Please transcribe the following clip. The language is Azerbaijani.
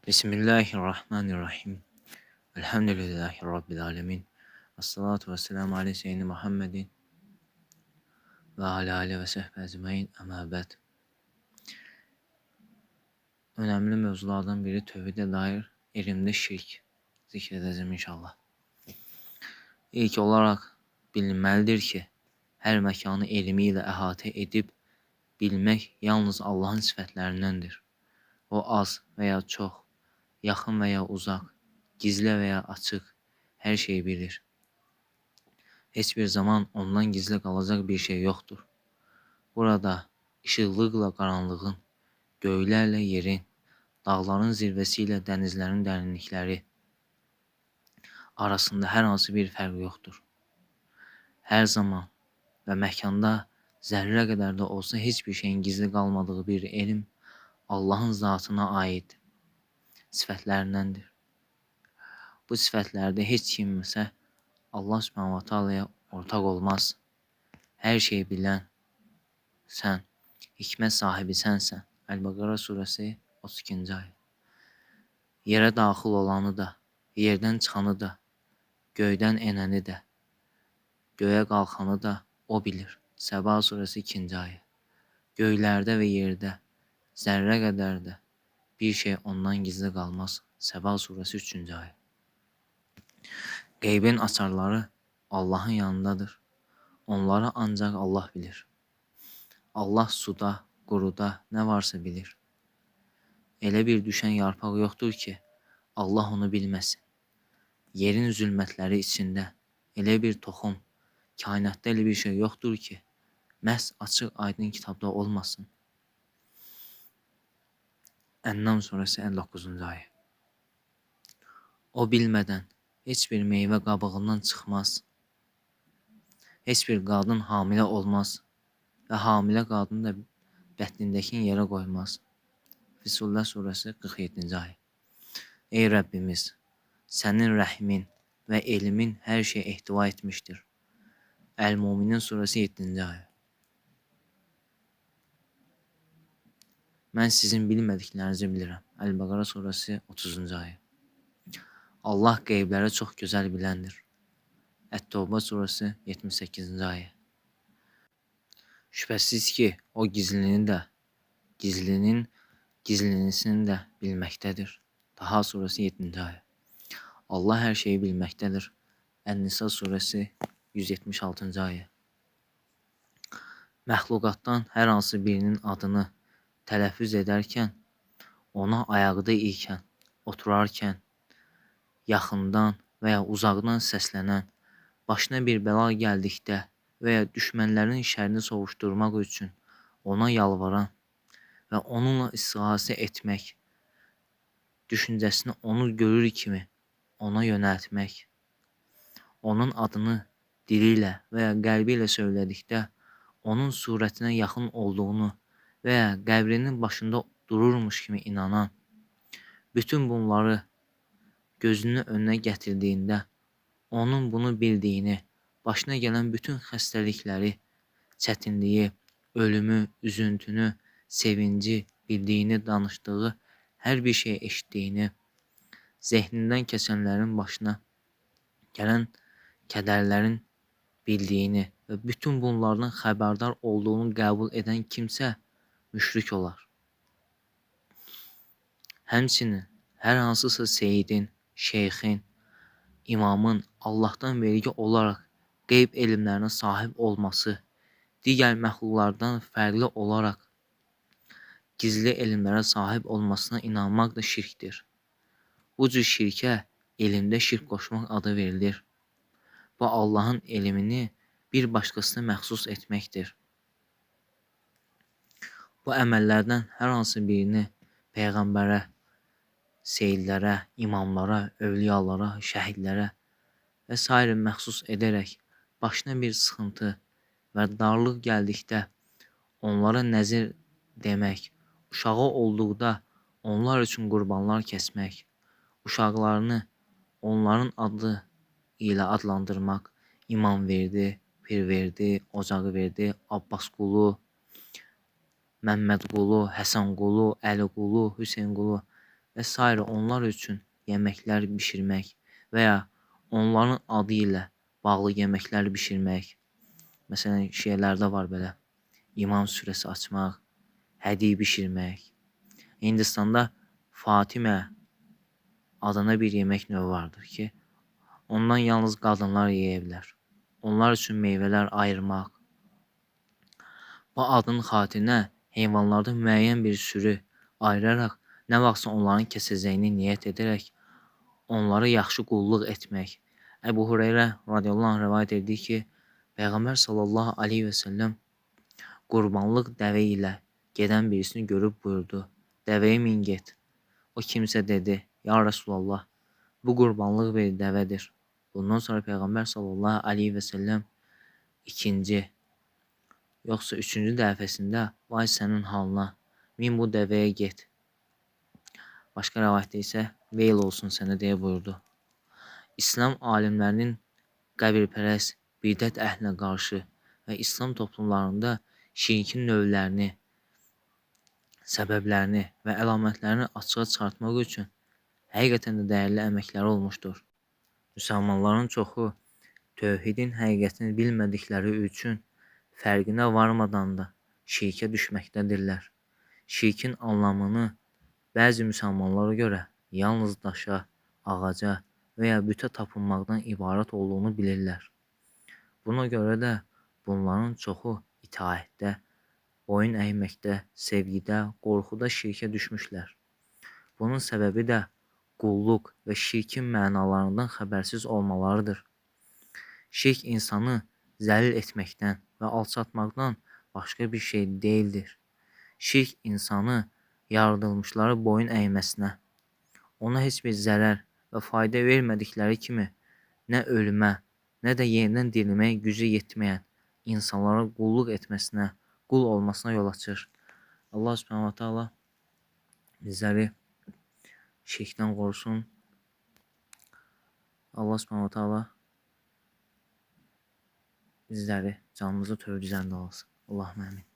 Bismillahirrahmanirrahim. Elhamdülillahi Rabbil alemin. Esselatu vesselamu ala seyyidina Muhammedin ve ala alihi ve sahbihi ecmaîn. Amma ba'd. Önemli mövzulardan biri tövhide dair elmdə şirk zikr edəcəm inşallah. İlk olaraq bilinməlidir ki, hər məkanı elmi ilə əhatə edib bilmək yalnız Allahın sifətlərindəndir. O az və ya çox, yaxın və ya uzaq, gizli və ya açıq, hər şeyi bilir. Heç bir zaman ondan gizli qalacaq bir şey yoxdur. Burada işıqlıqla qaranlığın, göylərlə yerin, dağların zirvəsi ilə dənizlərin dərinlikləri arasında hər hansı bir fərq yoxdur. Hər zaman və məkanda zərrə qədər də olsa heç bir şeyin gizli qalmadığı bir elm Allahın zatına aid sifətlərindəndir. Bu sifətlərdə heç kimsə Allah Subhanahu Taala'ya ortaq olmaz. Hər şeyi bilən sən, hikmət sahibi sənsən. Əl-Bəqərə surəsi 32-ci ayə. Yerə daxil olanı da, yerdən çıxanı da, göydən enəni də, göyə qalxanı da o bilir. Səba surəsi 2-ci ayə. Göylərdə və yerdə zərrə qədər də bir şey ondan gizli qalmaz. Səba surəsi 3-cü ayə. Qeybin açarları Allahın yanındadır. Onları ancaq Allah bilir. Allah suda, quruda nə varsa bilir. Elə bir düşən yarpaq yoxdur ki, Allah onu bilməsin. Yerin zülmətləri içində elə bir toxum, kainatda elə bir şey yoxdur ki, məhz açıq aydın kitabda olmasın. Ən-Nam surəsi 59-cu ayə. O bilmədən heç bir meyvə qabığından çıxmaz. Heç bir qadın hamilə olmaz və hamilə qadını da bətnindəkin yerə qoymaz. Füsilə surəsi 47-ci ayə. Ey Rəbbimiz, sənin rəhmin və elmin hər şey ehtiva etmişdir. Əl-Müminin surəsi 7-ci ayə. Mən sizin bilmədiklərinizi bilirəm. Əl-Bəqərə surəsi 30-cu ayə. Allah qeybləri çox gözəl biləndir. Ət-Təvbə surəsi 78-ci ayə. Şübhəsiz ki, o gizlini də, gizlinin gizlinisini də bilməkdədir. Taha surəsi 7-ci ayə. Allah hər şeyi bilməkdədir. Ən-Nisa surəsi 176-cı ayə. Məxluqatdan hər hansı birinin adını tələffüz edərkən, ona ayaqda ikən, oturarkən, yaxından və ya uzaqdan səslənən, başına bir bəla gəldikdə və ya düşmənlərin şərini sovuşdurmaq üçün ona yalvaran və onunla istiğasə etmək, düşüncəsini onu görür kimi ona yönəltmək, onun adını dili ilə və ya qəlbi ilə söylədikdə onun surətinə yaxın olduğunu və ya qəbrinin başında dururmuş kimi inanan, bütün bunları gözünün önünə gətirdiyində onun bunu bildiyini, başına gələn bütün xəstəlikləri, çətinliyi, ölümü, üzüntünü, sevinci bildiyini, danışdığı hər bir şey eşitdiyini, zehnindən keçənlərin başına gələn kədərlərin bildiyini və bütün bunlardan xəbərdar olduğunu qəbul edən kimsə müşrik olar. Həmçinin hər hansısa seyidin, şeyxin, imamın Allahdan vergi olaraq qeyb elmlərinə sahib olması, digər məxluqlardan fərqli olaraq gizli elmlərə sahib olmasına inanmaq da şirkdir. Bu cür şirkə elmdə şirk qoşmaq adı verilir. Bu Allahın elmini bir başqasına məxsus etməkdir. Bu əməllərdən hər hansı birini Peyğəmbərə, seyidlərə, imamlara, övliyalara, şəhidlərə və s. məxsus edərək başına bir sıxıntı və darlıq gəldikdə onlara nəzir demək, uşağı olduqda onlar üçün qurbanlar kəsmək, uşaqlarını onların adı ilə adlandırmaq, İmam verdi, Pir verdi, Ocağı verdi, Abbas qulu, Məmməd qulu, Həsən qulu, Əli qulu, Hüseyn qulu və s. onlar üçün yeməklər bişirmək və ya onların adı ilə bağlı yeməklər bişirmək. Məsələn, şeylərdə var belə, İmam surəsi açmaq, hədiy bişirmək. Hindistanda Fatimə adına bir yemək növü vardır ki, ondan yalnız qadınlar yeyə bilər. Onlar üçün meyvələr ayırmaq. Bu adın xatirinə heyvanlardan müəyyən bir sürü ayıraraq, nə vaxtsa onların kəsəcəyini niyyət edərək, onları yaxşı qulluq etmək. Əbu Hüreyrə radiyallahu anh rivayət etdi ki, Peyğəmbər sallallahu aleyhi və səlləm qurbanlıq dəvə ilə gedən birisini görüb buyurdu: "Dəvəyə min get." O kimsə dedi: "Ya Rasulallah, bu qurbanlıq bir dəvədir." Bundan sonra Peyğəmbər sallallahu aleyhi və səlləm ikinci, yoxsa üçüncü dəfəsində "Vay sənin halına, min bu dəvəyə get." Başqa rəvayətdə isə "Veyl olsun sənə" deyə buyurdu. İslam alimlərinin qəbirpərəst, bidət əhlinə qarşı və İslam toplumlarında şirkin növlərini, səbəblərini və əlamətlərini açığa çıxartmaq üçün həqiqətən də dəyərli əməkləri olmuşdur. Müsəlmanların çoxu tövhidin həqiqətini bilmədikləri üçün fərqinə varmadan da şirkə düşməkdədirlər. Şirkin anlamını bəzi müsəlmanlara görə yalnız daşa, ağaca və ya bütə tapınmaqdan ibarət olduğunu bilirlər. Buna görə də bunların çoxu itaətdə, boyun əyməkdə, sevgidə, qorxuda şirkə düşmüşlər. Bunun səbəbi də qulluq və şirkin mənalarından xəbərsiz olmalarıdır. Şirk insanı zəlil etməkdən və alçatmaqdan başqa bir şey deyildir. Şirk insanı yaradılmışları boyun əyməsinə, ona heç bir zərər və fayda vermədikləri kimi, nə ölümə, nə də yenidən dirilməyə gücü yetməyən insanlara qulluq etməsinə, qul olmasına yol açır. Allah Subhanahu Taala bizləri şirkdən qorusun. Allah Subhanahu Taala bizləri canımızı tövhid üzərində alsın. Allahümme əmin.